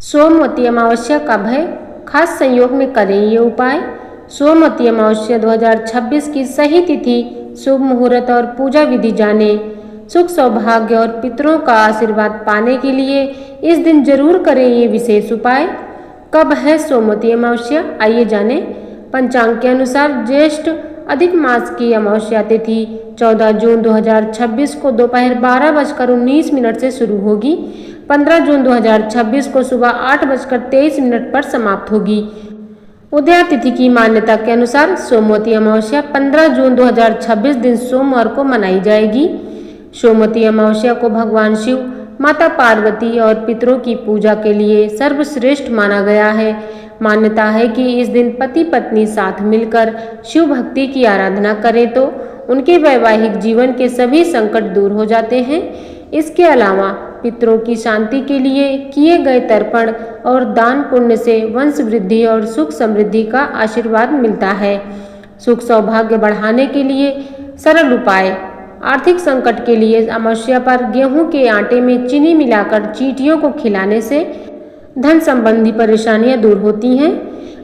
सोमवती अमावस्या कब है? खास संयोग में करें ये उपाय। सोमवती अमावस्या 2026 की सही तिथि, शुभ मुहूर्त और पूजा विधि जाने। सुख सौभाग्य और पितरों का आशीर्वाद पाने के लिए इस दिन जरूर करें ये विशेष उपाय। कब है सोमवती अमावस्या, आइए जानें। पंचांग के अनुसार ज्येष्ठ अधिक मास की अमावस्या तिथि 14 जून 2026 को दोपहर 12:19 से शुरू होगी। 15 जून 2026 को सुबह 8:23 पर समाप्त होगी। उदया तिथि की मान्यता के अनुसार सोमवती अमावस्या 15 जून 2026 दिन सोमवार को मनाई जाएगी। सोमवती अमावस्या को भगवान शिव, माता पार्वती और पितरों की पूजा के लिए सर्वश्रेष्ठ माना गया है। मान्यता है कि इस दिन पति पत्नी साथ मिलकर शिव भक्ति की आराधना करें तो उनके वैवाहिक जीवन के सभी संकट दूर हो जाते हैं। इसके अलावा पितरों की शांति के लिए किए गए तर्पण और दान पुण्य से वंश वृद्धि और सुख समृद्धि का आशीर्वाद मिलता है। सुख सौभाग्य बढ़ाने के लिए सरल उपाय। आर्थिक संकट के लिए अमावस्या पर गेहूं के आटे में चीनी मिलाकर चींटियों को खिलाने से धन संबंधी परेशानियां दूर होती हैं।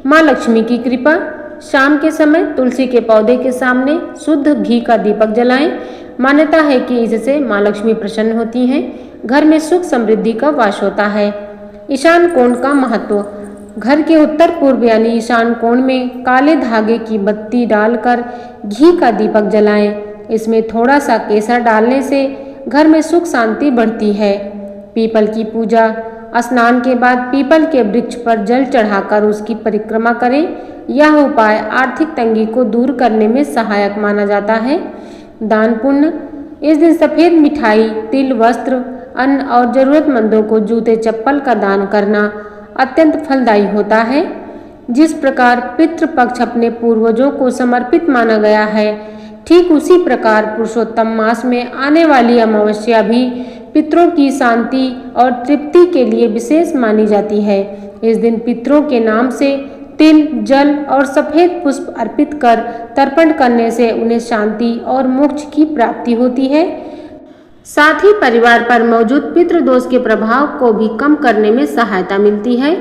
माँ लक्ष्मी की कृपा। शाम के समय तुलसी के पौधे के सामने शुद्ध घी का दीपक जलाएं। मान्यता है कि इससे माँ लक्ष्मी प्रसन्न होती हैं, घर में सुख समृद्धि का वास होता है। ईशान कोण का महत्व। घर के उत्तर पूर्व यानी ईशान कोण में काले धागे की बत्ती डालकर घी का दीपक जलाएं। इसमें थोड़ा सा केसर डालने से घर में सुख शांति बढ़ती है। पीपल की पूजा। स्नान के बाद पीपल के वृक्ष पर जल चढ़ाकर उसकी परिक्रमा करें। यह उपाय आर्थिक तंगी को दूर करने में सहायक माना जाता है। दान पुण्य। इस दिन सफेद मिठाई, तिल, वस्त्र, अन्न और जरूरतमंदों को जूते चप्पल का दान करना अत्यंत फलदायी होता है। जिस प्रकार पितृपक्ष अपने पूर्वजों को समर्पित माना गया है, ठीक उसी प्रकार पुरुषोत्तम मास में आने वाली अमावस्या भी पितरों की शांति और तृप्ति के लिए विशेष मानी जाती है। इस दिन पितरों के नाम से तिल, जल और सफेद पुष्प अर्पित कर तर्पण करने से उन्हें शांति और मोक्ष की प्राप्ति होती है। साथ ही परिवार पर मौजूद पितृदोष के प्रभाव को भी कम करने में सहायता मिलती है।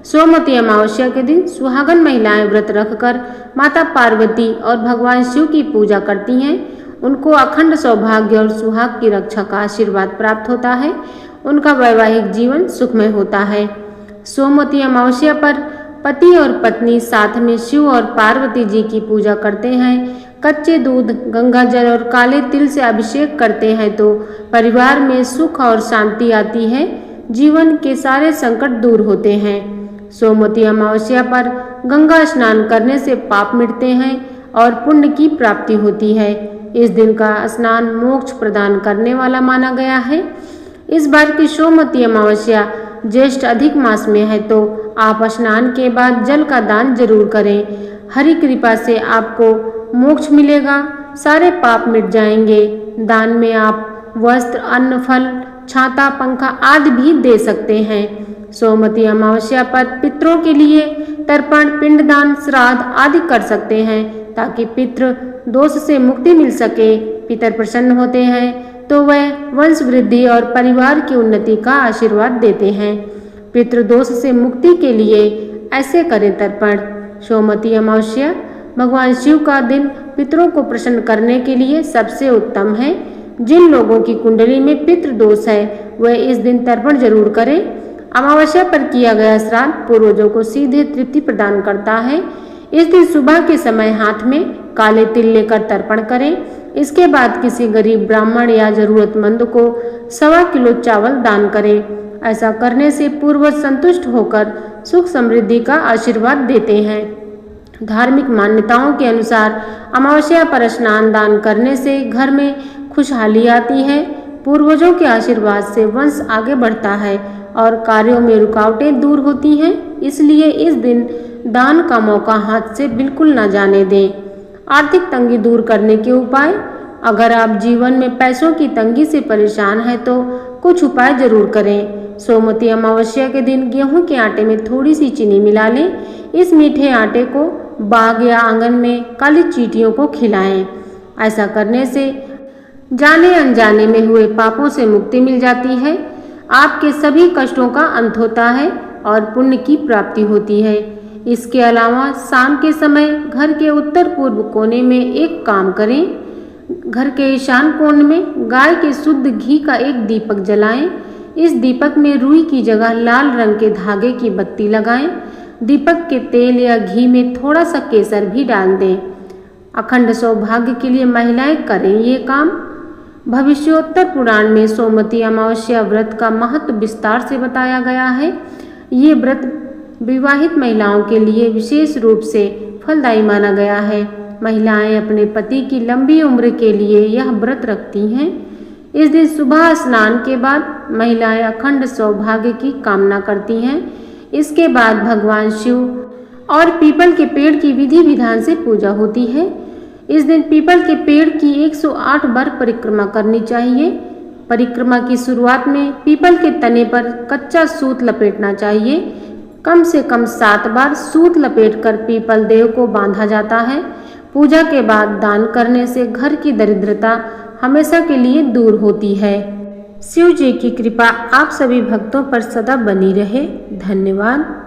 सोमवती अमावस्या के दिन सुहागन महिलाएं व्रत रखकर माता पार्वती और भगवान शिव की पूजा करती हैं। उनको अखंड सौभाग्य और सुहाग की रक्षा का आशीर्वाद प्राप्त होता है। उनका वैवाहिक जीवन सुखमय होता है। सोमवती अमावस्या पर पति और पत्नी साथ में शिव और पार्वती जी की पूजा करते हैं। कच्चे दूध, गंगा जल और काले तिल से अभिषेक करते हैं तो परिवार में सुख और शांति आती है। जीवन के सारे संकट दूर होते हैं। सोमवती अमावस्या पर गंगा स्नान करने से पाप मिटते हैं और पुण्य की प्राप्ति होती है। इस दिन का स्नान मोक्ष प्रदान करने वाला माना गया है। इस बार की सोमवती अमावस्या ज्येष्ठ अधिक मास में है तो आप स्नान के बाद जल का दान जरूर करें। हरि कृपा से आपको मोक्ष मिलेगा, सारे पाप मिट जाएंगे। दान में आप वस्त्र, अन्न, फल, छाता, पंखा आदि भी दे सकते हैं। सोमवती अमावस्या पर पितरों के लिए तर्पण, पिंडदान, श्राद्ध आदि कर सकते हैं ताकि पितृ दोष से मुक्ति मिल सके। पितर प्रसन्न होते हैं तो वह वंश वृद्धि और परिवार की उन्नति का आशीर्वाद देते हैं। पितृदोष से मुक्ति के लिए ऐसे करें तर्पण। सोमवती अमावस्या भगवान शिव का दिन पितरों को प्रसन्न करने के लिए सबसे उत्तम है। जिन लोगों की कुंडली में पितृदोष है वह इस दिन तर्पण जरूर करें। अमावस्या पर किया गया श्राद्ध पूर्वजों को सीधे तृप्ति प्रदान करता है। इस दिन सुबह के समय हाथ में काले तिल लेकर तर्पण करें। इसके बाद किसी गरीब ब्राह्मण या जरूरतमंद को 1.25 किलो चावल दान करें। ऐसा करने से पूर्वज संतुष्ट होकर सुख समृद्धि का आशीर्वाद देते हैं। धार्मिक मान्यताओं के अनुसार अमावस्या पर स्नान दान करने से घर में खुशहाली आती है। पूर्वजों के आशीर्वाद से वंश आगे बढ़ता है और कार्यों में रुकावटें दूर होती हैं। इसलिए इस दिन दान का मौका हाथ से बिल्कुल न जाने दें। आर्थिक तंगी दूर करने के उपाय। अगर आप जीवन में पैसों की तंगी से परेशान हैं तो कुछ उपाय जरूर करें। सोमवती अमावस्या के दिन गेहूं के आटे में थोड़ी सी चीनी मिला लें। इस मीठे आटे को बाग या आंगन में काली चींटियों को खिलाएं। ऐसा करने से जाने अनजाने में हुए पापों से मुक्ति मिल जाती है। आपके सभी कष्टों का अंत होता है। और पुण्य की प्राप्ति होती है। इसके अलावा शाम के समय घर के उत्तर पूर्व कोने में एक काम करें। घर के ईशान कोण में गाय के शुद्ध घी का एक दीपक जलाएं। इस दीपक में रुई की जगह लाल रंग के धागे की बत्ती लगाएं। दीपक के तेल या घी में थोड़ा सा केसर भी डाल दें। अखंड सौभाग्य के लिए महिलाएं करें ये काम। भविष्योत्तर पुराण में सोमवती अमावस्या व्रत का महत्व विस्तार से बताया गया है। ये व्रत विवाहित महिलाओं के लिए विशेष रूप से फलदायी माना गया है। महिलाएं अपने पति की लंबी उम्र के लिए यह व्रत रखती हैं। इस दिन सुबह स्नान के बाद महिलाएं अखंड सौभाग्य की कामना करती हैं। इसके बाद भगवान शिव और पीपल के पेड़ की विधि विधान से पूजा होती है। इस दिन पीपल के पेड़ की 108 बार परिक्रमा करनी चाहिए। परिक्रमा की शुरुआत में पीपल के तने पर कच्चा सूत लपेटना चाहिए। कम से कम 7 बार सूत लपेटकर पीपल देव को बांधा जाता है। पूजा के बाद दान करने से घर की दरिद्रता हमेशा के लिए दूर होती है। शिव जी की कृपा आप सभी भक्तों पर सदा बनी रहे। धन्यवाद।